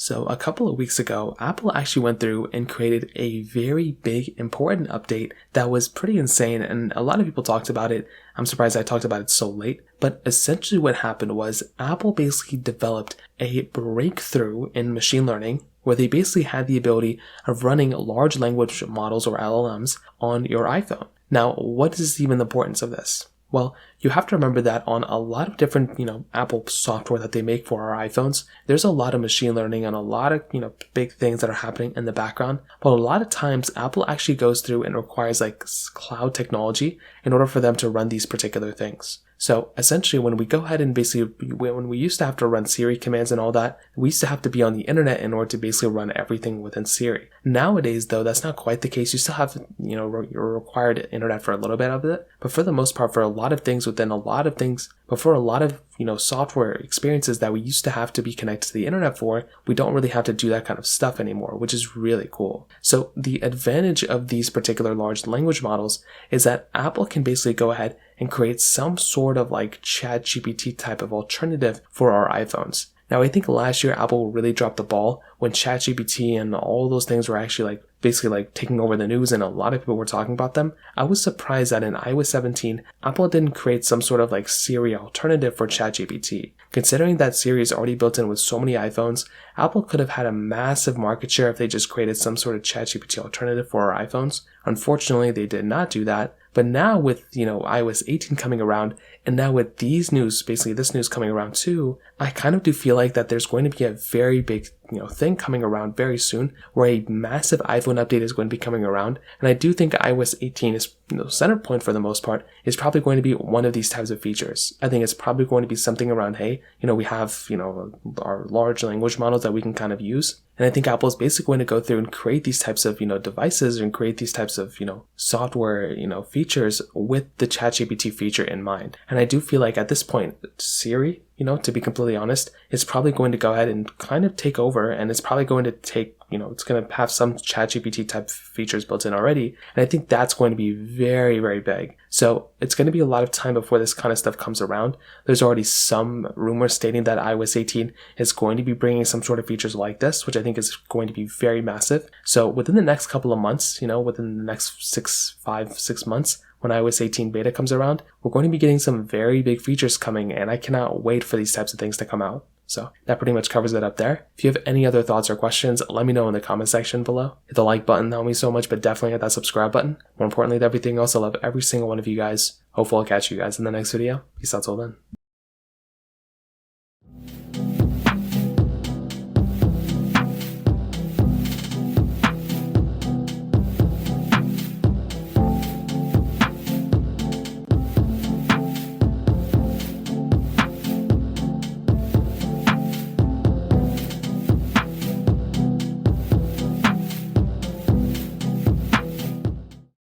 So a couple of weeks ago, Apple actually went through and created a very big, important update that was pretty insane, and a lot of people talked about it. I'm surprised I talked about it so late, but essentially what happened was Apple basically developed a breakthrough in machine learning where they basically had the ability of running large language models or LLMs on your iPhone. Now, what is even the importance of this? Well, you have to remember that on a lot of different, Apple software that they make for our iPhones, there's a lot of machine learning and a lot of, big things that are happening in the background. But a lot of times Apple actually goes through and requires like cloud technology in order for them to run these particular things. So essentially when we go ahead and when we used to have to run Siri commands and all that, we used to have to be on the internet in order to basically run everything within Siri. Nowadays though, that's not quite the case. You still have, your required internet for a little bit of it, but for the most part, for a lot of things, software experiences that we used to have to be connected to the internet for, we don't really have to do that kind of stuff anymore, which is really cool. So the advantage of these particular large language models is that Apple can basically go ahead and create some sort of like ChatGPT type of alternative for our iPhones. Now, I think last year Apple really dropped the ball when ChatGPT and all those things were actually basically taking over the news and a lot of people were talking about them. I was surprised that in iOS 17, Apple didn't create some sort of Siri alternative for ChatGPT. Considering that Siri is already built in with so many iPhones, Apple could have had a massive market share if they just created some sort of ChatGPT alternative for our iPhones. Unfortunately, they did not do that. But now with, iOS 18 coming around, and now with this news coming around too, I kind of do feel like that there's going to be a very big, thing coming around very soon where a massive iPhone update is going to be coming around. And I do think iOS 18 is, center point for the most part, is probably going to be one of these types of features. I think it's probably going to be something around, hey, we have, our large language models that we can kind of use. And I think Apple is basically going to go through and create these types of, devices and create these types of, software, features with the ChatGPT feature in mind. And I do feel like at this point, Siri, to be completely honest, is probably going to go ahead and kind of take over, and it's probably going to take, it's going to have some ChatGPT type features built in already. And I think that's going to be very, very big. So it's going to be a lot of time before this kind of stuff comes around. There's already some rumors stating that iOS 18 is going to be bringing some sort of features like this, which I think is going to be very massive. So within the next couple of months, within the next 6 months, when iOS 18 beta comes around, we're going to be getting some very big features coming, and I cannot wait for these types of things to come out. So that pretty much covers it up there. If you have any other thoughts or questions, let me know in the comment section below. Hit the like button, that would mean so much, but definitely hit that subscribe button. More importantly than everything else, I love every single one of you guys. Hopefully I'll catch you guys in the next video. Peace out till then.